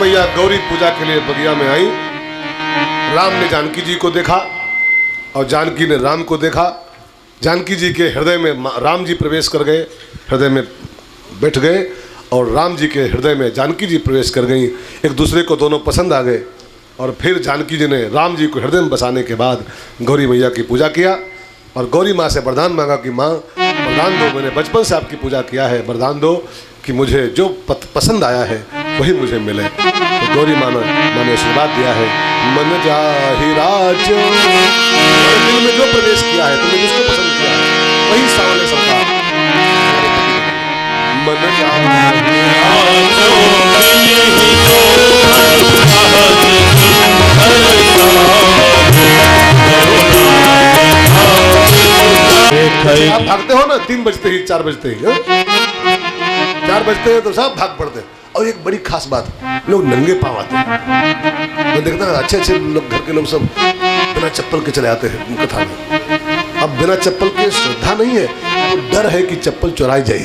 मैया गौरी पूजा के लिए बगिया में आई। राम ने जानकी जी को देखा और जानकी ने राम को देखा। जानकी जी के हृदय में राम जी प्रवेश कर गए, हृदय में बैठ गए, और राम जी के हृदय में जानकी जी प्रवेश कर गई। एक दूसरे को दोनों पसंद आ गए। और फिर जानकी जी ने राम जी को हृदय में बसाने के बाद गौरी मैया की पूजा किया और गौरी माँ से वरदान मांगा कि माँ वरदान दो, मैंने बचपन से आपकी पूजा किया है, वरदान दो कि मुझे जो पसंद आया है वही मुझे मिले। तो गौरी माँ ने आशीर्वाद दिया है, मन जाहि राज, दिल में जो प्रवेश किया है, तुमने जिसको पसंद किया है वही सामने सबका। मन आप भागते हो ना 3 बजते ही 4 बजते ही 4 बजते हैं तो सब भाग पड़ते हैं। और एक बड़ी खास बात, लोग नंगे पांव आते हैं। मैं देखता हूँ अच्छे अच्छे लोग, घर के लोग सब बिना चप्पल के चले आते हैं कथा में। अब बिना चप्पल के श्रद्धा नहीं है, तो डर है कि चप्पल चुराई जाए।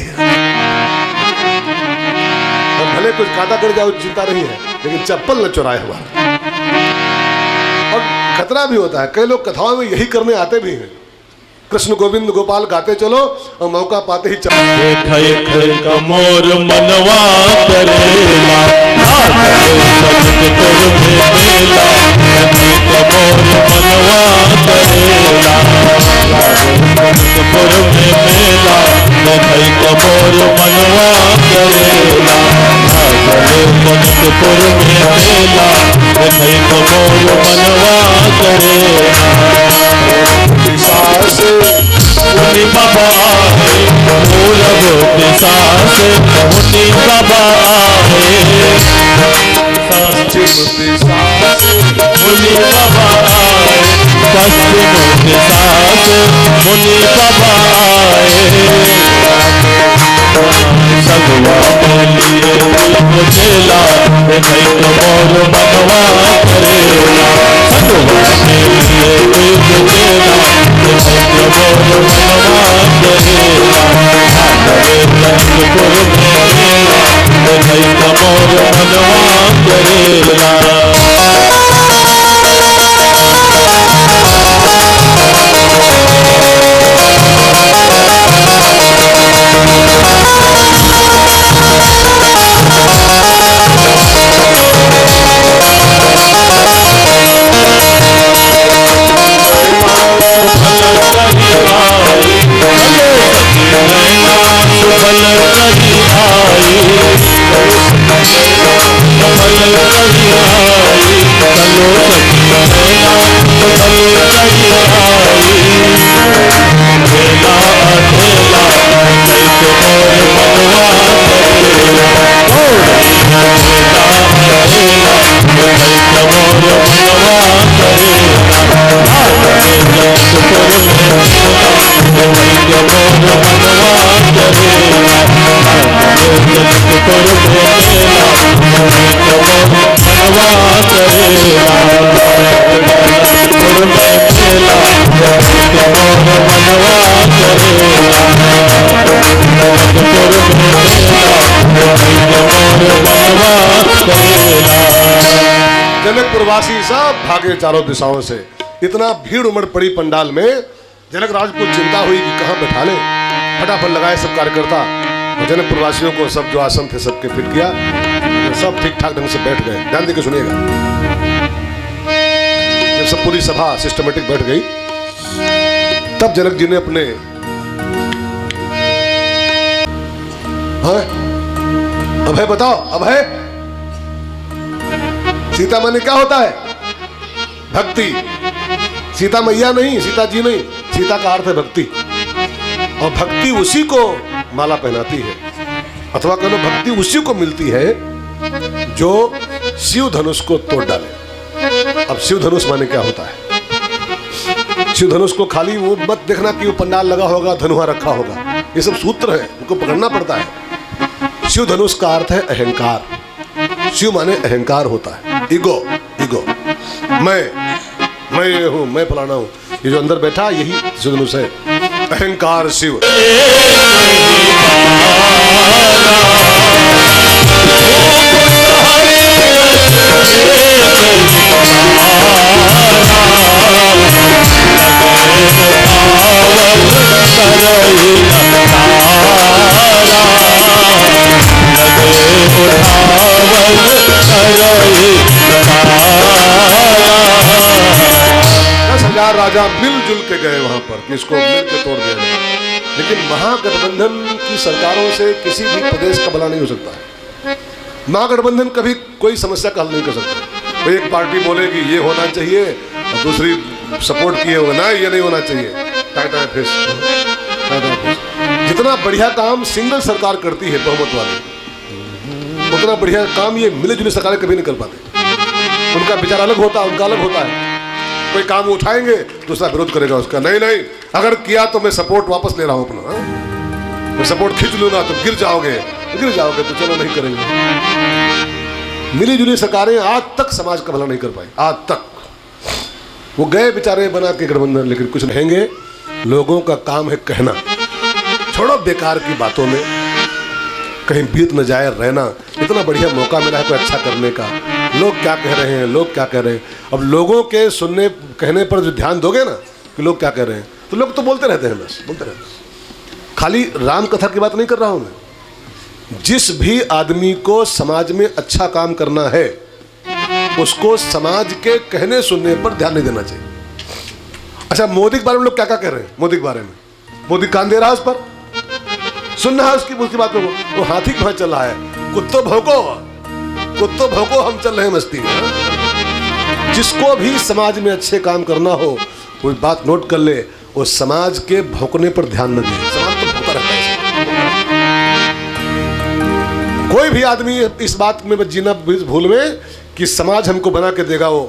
भले कुछ काटा कर जाओ चिंता नहीं है, लेकिन चप्पल न चुराए हुआ। और खतरा भी होता है, कई लोग कथाओं में यही करने आते भी हैं। कृष्ण गोविंद गोपाल गाते चलो और मौका पाते ही मोर मनवा करेला, मुनि बाबा मूल सास मुनि बाबा मुनि बाबा पश्चिम सास मुनि बाबा सगवा लिए मुझेला नहीं मोर मनवा करेला, सगवा लिए मुझेला मोर मनवा करेला, मोर मनवा करेला। जनकपुरवासी सब भागे चारों दिशाओं से। इतना भीड़ उमड़ पड़ी पंडाल में, जनक राज को चिंता हुई कि कहां बैठा ले। फटाफट लगाए सब कार्यकर्ता और जनकपुरवासियों को सब जो आसन थे सबके फिट किया, सब ठीक ठाक ढंग से बैठ गए। ध्यान देकर सुनिएगा। जब सब पूरी सभा सिस्टमेटिक बैठ गई, तब जनक जी ने अपने अभय बताओ, अभय सीता माने क्या होता है? भक्ति। सीता मैया नहीं, सीता जी नहीं, सीता का अर्थ है भक्ति। और भक्ति उसी को माला पहनाती है, अथवा कहो भक्ति उसी को मिलती है जो शिव धनुष को तोड़ डाले। अब शिव धनुष माने क्या होता है? शिव धनुष को खाली वो मत देखना कि वो पंडाल लगा होगा, धनुहा रखा होगा, ये सब सूत्र है, उनको पकड़ना पड़ता है। शिव धनुष का अर्थ है अहंकार। शिव माने अहंकार होता है, ईगो। ईगो, मैं ये हूं, मैं फलाना हूं। ये जो अंदर बैठा यही शिव धनुष है, अहंकार शिव। राजा मिलजुल के गए वहां पर कि इसको मिल के तोड़ दिया जाए, लेकिन महागठबंधन की सरकारों से किसी भी प्रदेश का भला नहीं हो सकता है। महागठबंधन कभी कोई समस्या का हल नहीं कर सकता। तो एक पार्टी बोलेगी ये होना चाहिए और दूसरी सपोर्ट किए होगा ना ये नहीं होना चाहिए। टाटा फिश। जितना बढ़िया काम सिंगल सरकार करती है बहुमत वाली, उतना बढ़िया काम ये मिले जुले सरकारें कभी नहीं कर पाते। उनका विचार अलग होता है, उनका अलग होता है। कोई काम उठाएंगे दूसरा विरोध करेगा उसका, नहीं नहीं अगर किया तो मैं सपोर्ट वापस ले रहा हूं अपना, मैं सपोर्ट खींच लूंगा तो गिर जाओगे तो चलो नहीं करेंगे। मिली जुली सरकारें आज तक समाज का भला नहीं कर पाई, आज तक। वो गए बेचारे बना के गठबंधन, लेकिन कुछ रहेंगे। लोगों का काम है कहना, छोड़ो बेकार की बातों में, कहीं बीत न जाए रहना। इतना बढ़िया मौका मिला है कोई अच्छा करने का, लोग क्या कह रहे हैं, लोग क्या कह रहे हैं। अब लोगों के सुनने कहने पर जो ध्यान दोगे ना कि लोग क्या कह रहे हैं, तो लोग तो बोलते रहते हैं, बस बोलते रहते हैं। खाली राम कथा की बात नहीं कर रहा हूं मैं। जिस भी आदमी को समाज में अच्छा काम करना है उसको समाज के कहने सुनने पर ध्यान नहीं देना चाहिए। अच्छा, मोदी के बारे में लोग क्या क्या कह रहे हैं, मोदी के बारे में, मोदी कान दे रहा है उस पर, सुन रहा है उसकी बात में, वो हाथी कहां चल रहा है, कुत्तों भौंको हम चल रहे हैं मस्ती में। जिसको भी समाज में अच्छे काम करना हो कोई बात नोट कर ले, वो समाज के भौंकने पर ध्यान न दे। समाज तो भौंकता रहता है। कोई भी आदमी इस बात में जीना भूल में कि समाज हमको बना के देगा वो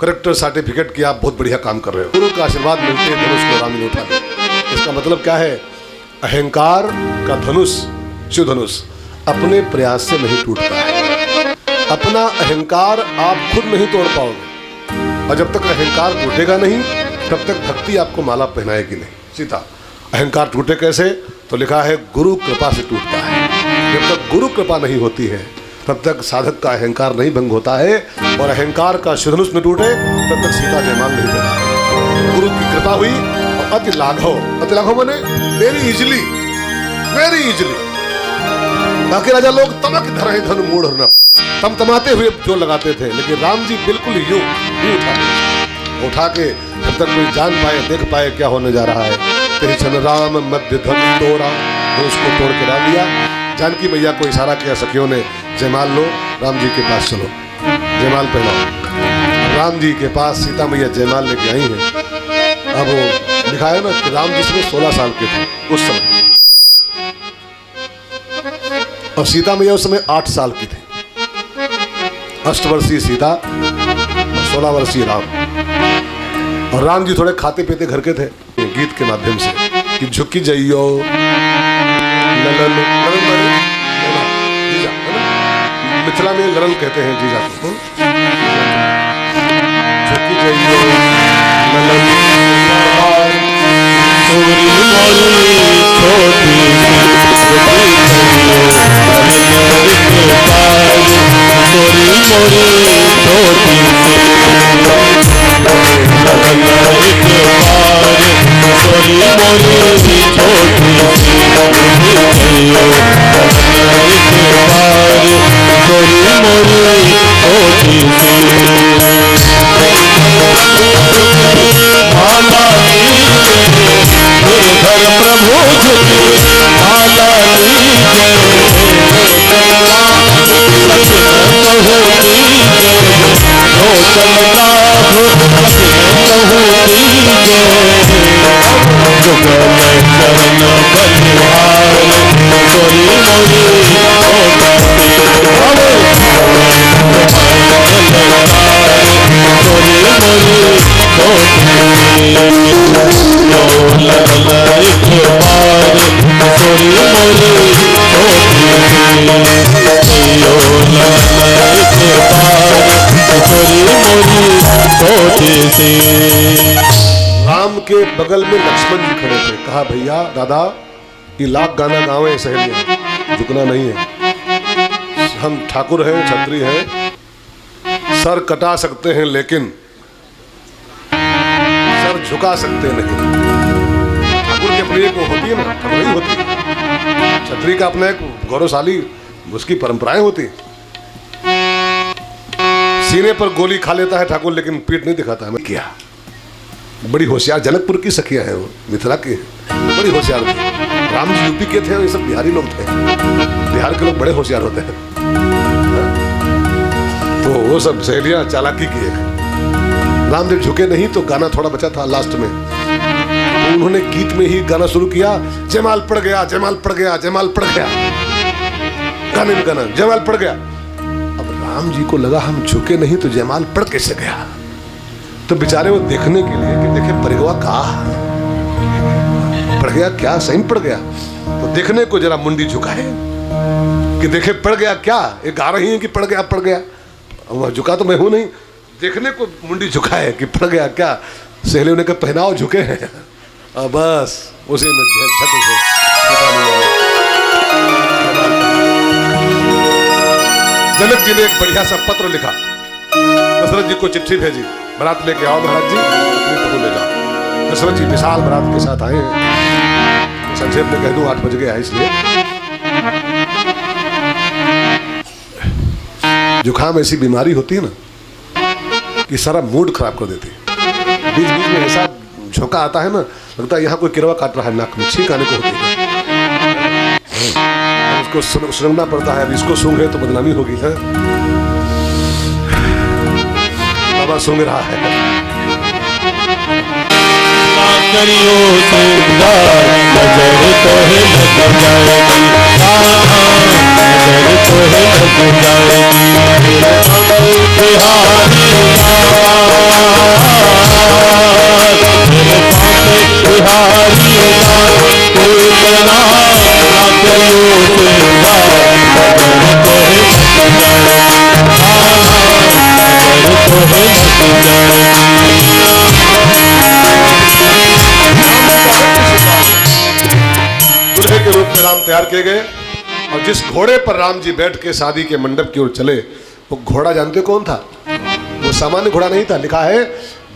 करेक्टर सर्टिफिकेट कि आप बहुत बढ़िया काम कर रहे हो, गुरु का आशीर्वाद मिलते हैं धनुष को रामी उठा दे। इसका मतलब क्या है? अहंकार का धनुष, शिव धनुष अपने प्रयास से नहीं टूटता है। अपना अहंकार आप खुद नहीं तोड़ पाओगे, और जब तक अहंकार टूटेगा नहीं तब तक भक्ति आपको माला पहनाएगी नहीं। सीता, अहंकार टूटे कैसे? तो लिखा है गुरु कृपा से टूटता है। जब तक गुरु कृपा नहीं होती है तब तक साधक का अहंकार नहीं भंग होता है, और अहंकार का शिव धनुष न टूटे तब तक सीता जयमाल नहीं देता। गुरु की कृपा हुई और अति लाघव बने वेरी इजिली। बाकी राजा लोग तमक धरे धनु मूढ़ न तमतमाते हुए जो लगाते थे, लेकिन राम जी बिल्कुल यूं उठा के जब तक कोई जान पाए देख पाए क्या होने जा रहा है। तेरे छन राम मध्य धनु तोड़ा, तो उसको तोड़ के डाल दिया। जानकी मैया को इशारा किया सखियों ने, जयमाल लो, राम जी के पास चलो, जयमाल पहनाओ। राम जी के पास सीता मैया जयमाल लेके आई हैं। अब वो लिखा है ना कि राम जी से 16 साल के थे उस समय, और सीता मैया उस समय 8 साल की थी। 8 वर्षीय सीता और 16 वर्षीय राम। और राम जी थोड़े खाते पीते घर के थे। गीत के माध्यम से कि झुकी जाइयो ललन, जीजा, मिथिला में ललन कहते हैं जीजा को। झुकी जाइयो ललन राम के बगल में लक्ष्मण जी खड़े थे। कहा भैया दादा ये लाख गाना गावे सहेलियां, झुकना नहीं है। हम ठाकुर हैं, क्षत्रिय हैं, सर कटा सकते हैं लेकिन सर झुका सकते नहीं। ठाकुर की अपनी एक होती है ना, ठाकुर ही होती है। छत्री का अपना एक गौरवशाली उसकी परंपराएं होती। सीने पर गोली खा लेता है ठाकुर, लेकिन पीठ नहीं दिखाता है। मैं क्या बड़ी होशियार, जनकपुर की सखियां हैं वो, मिथिला की बड़ी होशियार थी। राम जी यूपी के थे और ये सब बिहारी लोग थे। बिहार के लोग बड़े होशियार होते हैं। तो वो सब सहेलियां चालाकी की है। राम जब झुके नहीं तो गाना थोड़ा बचा था लास्ट में, तो उन्होंने गीत में ही गाना शुरू किया, जयमाल पड़ गया, जयमाल पड़ गया, जयमाल पड़ गया। गाने में गाना जयमाल पड़ गया। अब राम जी को लगा हम झुके नहीं तो जयमाल पड़ कैसे गया। तो बेचारे वो देखने के लिए कि देखे परिगवा का पड़ गया क्या, सही पड़ गया। तो देखने को जरा मुंडी झुकाए कि देखे पड़ गया क्या। ये गा रही है कि पड़ गया पड़ गया, वह झुका तो मैं हूं नहीं। देखने को मुंडी झुकाए कि पड़ गया क्या। सहेलियों ने कहा पहनाओ झुके हैं। अब बस उसी में झट से जनक जी ने एक बढ़िया सा पत्र लिखा, दशरथ जी को चिट्ठी भेजी, बारात लेके आओ महाराज जी, अपनी बहू ले जाओ। दशरथ जी विशाल बारात के साथ आए हैं। संक्षेप में कह दूं 8 बज गया है इसलिए। जुकाम ऐसी बीमारी होती है ना कि सारा मूड खराब कर देती है। बीच बीच में ऐसा झोंका आता है ना, लगता है यहाँ कोई किरवा काट रहा है, नाक में छींक आने को होती है। उसको सुनना पड़ता है, अब इसको सूंघे तो बदनामी होगी है। बाबा सूंघ रहा है। करियो सुंदर नजर तो है लग जाएगी, नजर तो है लग जाएगी। बिहारी बिहारी कोई बना करियो सुंदर नजर तो है लग दूल्हे के रूप में राम तैयार किए गए और जिस घोड़े पर राम जी बैठ के शादी के मंडप की ओर चले, वो घोड़ा जानते कौन था? वो सामान्य घोड़ा नहीं था। लिखा है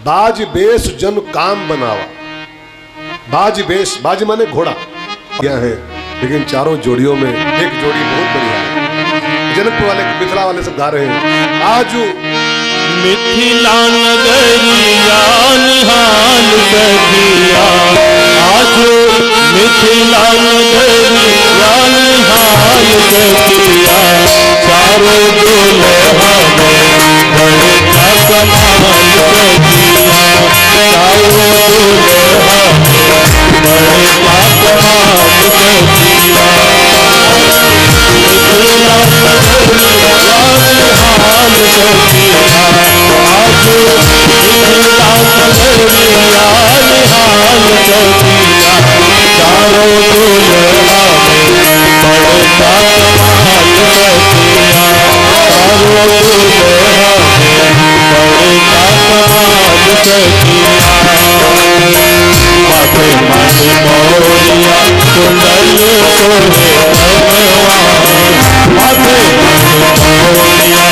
बाज बेश जन काम बनावा। बाज बेश, बाज माने घोड़ा क्या है, लेकिन चारों जोड़ियों में एक जोड़ी बहुत बढ़िया है। जनकपुर वाले मिथिला वाले सब गा रहे हैं। आजू मिथिला नगरिया निहाल सखिया, आजू मिथिला नगरिया निहाल सखिया। चारों दुल्हा में बड़े का कमाल सखिया, चारों दुल्हा में बड़े का कमाल सखिया। मिथिला नगरिया निहाल सखिया, आजू मिथिला नगरिया निहाल सखिया। चारों दुल्हा में बड़े का कमाल सखिया, चारों दुल्हा में बड़े का कमाल सखिया। माथे माथे मोरिया कुंडल सोहे भगवान, माथे माथे मोरिया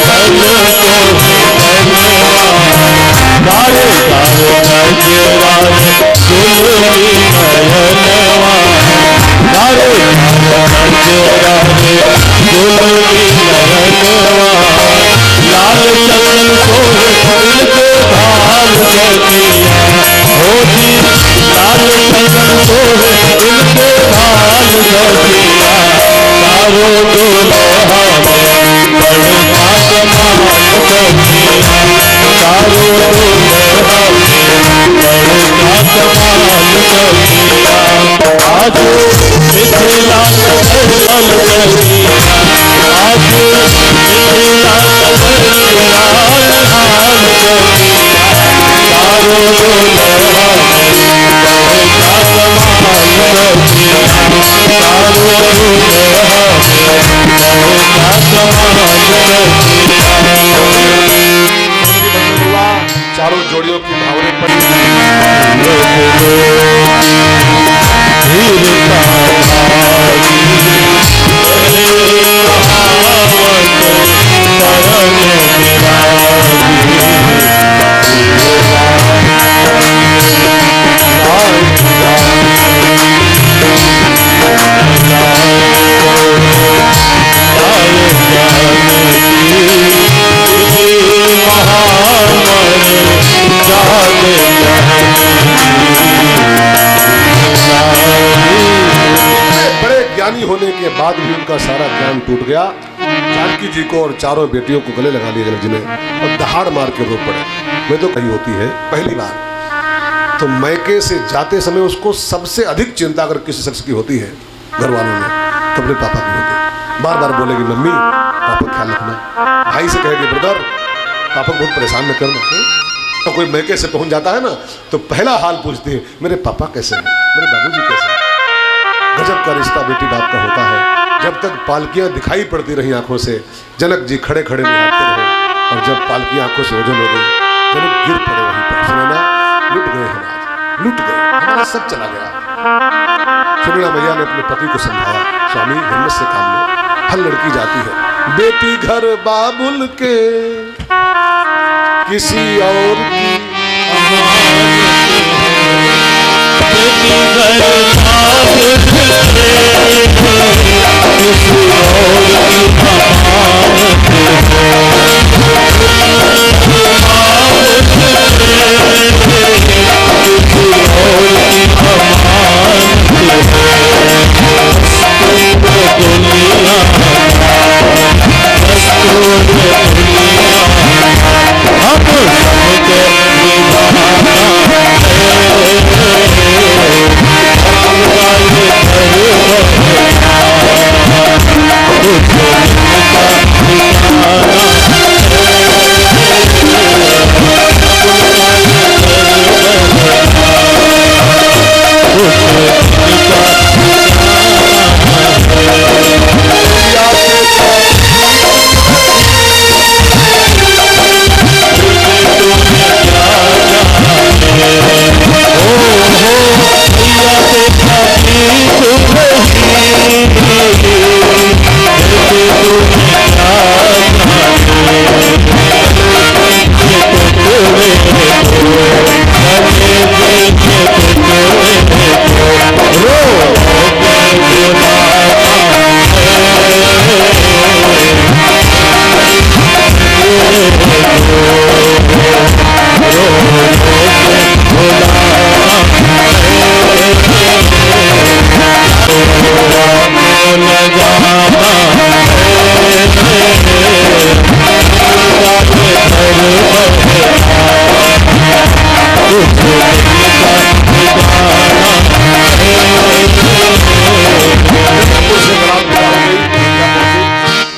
कुंडल सोहे भगवान। गारे गारे गजरारे दुलरी नयनवान, गारे गारे गजरारे दुलरी नयनवान। लाल चंदन सोहे इनके भाल सखिया, होती लाल चंदन सोहे इनके भाल सखिया। चारों दुल्हा में बड़े का कमाल सखिया, चारों दुल्हा में बड़े का कमाल सखिया। आजू मिथिला नगरिया सखिया, आजू मिथिला नगरिया निहाल सखिया। चारों दुल्हा में बड़े का कमाल सखिया, चारों दुल्हा में बड़े का कमाल सखिया। चारों जोड़ियों की भावना पड़ी। धीर होने के बाद भी उनका सारा ज्ञान टूट गया। जानकी जी को और चारों बेटियों को गले लगा लिया जनक जी ने और दहाड़ मार के रो पड़े। मैं तो कही होती है पहली बार तो मैके से जाते समय उसको सबसे अधिक चिंता अगर किसी शख्स की होती है घर वालों में तो अपने पापा की होती। बार बार बोलेगी मम्मी पापा ख्याल रखना, भाई से कहेगी ब्रदर पापा बहुत परेशान न करना। तो कोई मैके से पहुंच जाता है ना तो पहला हाल पूछती है मेरे पापा कैसे हैं, मेरे बाबूजी कैसे हैं। गजब का रिश्ता बेटी बाप का होता है। जब तक पालकियां दिखाई पड़ती रही आंखों से जनक जी खड़े खड़े निहारते रहे और जब पालकी आंखों से ओझल हो गई जनक गिर पड़े वहीं पर। सुनैना लुट गए हम, आज लुट गए, हमारा सब चला गया। सुनैना मैया ने अपने पति को समझाया स्वामी हिम्मत से काम लो, हर लड़की जाती है। बेटी घर बाबुल के किसी और की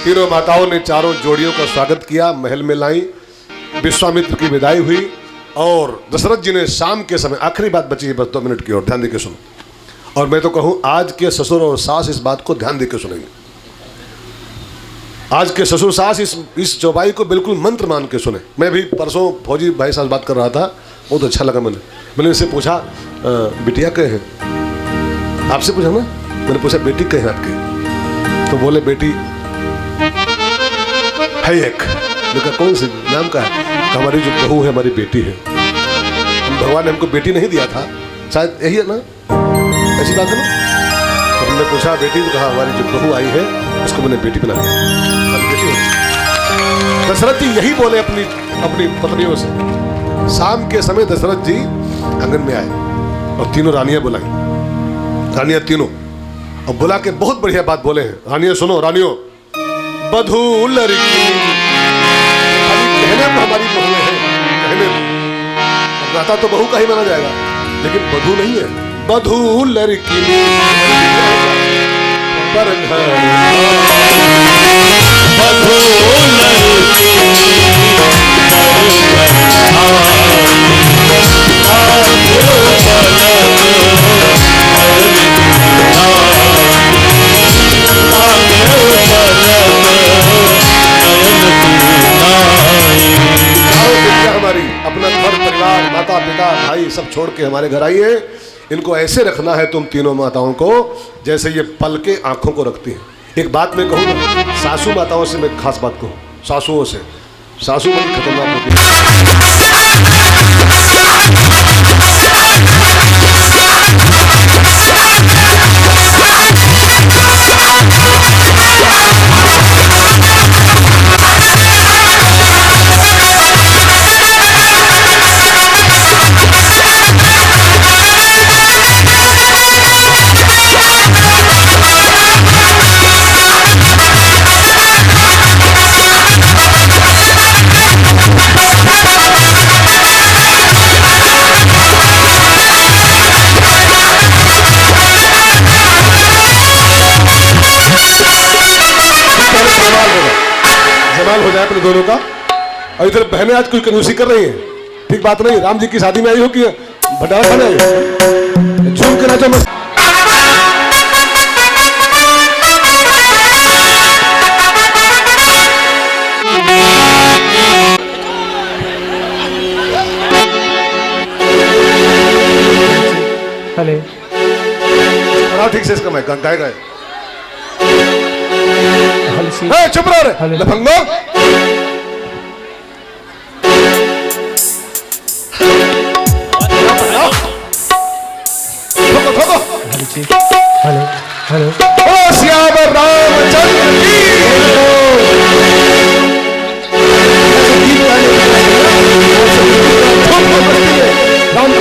तीनों माताओं ने चारों जोड़ियों का स्वागत किया, महल में लाई, विश्वामित्र की विदाई हुई और दशरथ जी ने शाम के समय, आखिरी बात बची है बस 2 मिनट की और ध्यान देकर सुनो। और मैं तो कहूं आज के ससुर और सास इस बात को ध्यान देकर सुनेंगे। आज के ससुर सास इस चौपाई को बिल्कुल मंत्र मान के सुने। मैं भी परसों फौजी भाई साहब बात कर रहा था, बहुत अच्छा लगा। मैंने इससे पूछा बिटिया कहे हैं, आपसे पूछा ना, मैंने पूछा बेटी कहे हैं आपके, तो बोले बेटी है एक। देखा कौन सी नाम का है, हमारी जो बहू है हमारी बेटी है। भगवान ने हमको बेटी नहीं दिया था, शायद यही है ना, ऐसी बात है ना। तो हमने पूछा बेटी, तो कहा हमारी जो बहू आई है उसको मैंने बेटी बना दिया, हमारी बेटी होती। दशरथ जी यही बोले अपनी पत्नियों से। शाम के समय दशरथ जी आंगन में आए और तीनों रानियां बुलाई, रानियां तीनों, और बुला के बहुत बढ़िया बात बोले हैं। रानियां सुनो, रानियों बधू लड़की कहने को हमारी बहू है, कहने रहता तो बहू का ही माना जाएगा, लेकिन बधू नहीं है, बधू लड़की पर घर बधू हमारी अपना घर परिवार माता पिता भाई सब छोड़ के हमारे घर आई है। इनको ऐसे रखना है तुम तीनों माताओं को जैसे ये पल के आंखों को रखती हैं। एक बात मैं कहूँ ना, सासू माताओं से मैं खास बात कहूँ, सासुओं से, सासू बड़ी खतरनाक होती है। अपने दोनों का। और इधर बहनें आज कोई कंजूसी कर रही हैं, ठीक बात नहीं। राम जी की शादी में आई हो कि भंडारा खाने आई हो? झूम के नाचो मत। ठीक से इसका मैं गाएगा। चुप रहो रे लफंगो। हेलो हेलो ओ श्यावर रामचंद्र की राम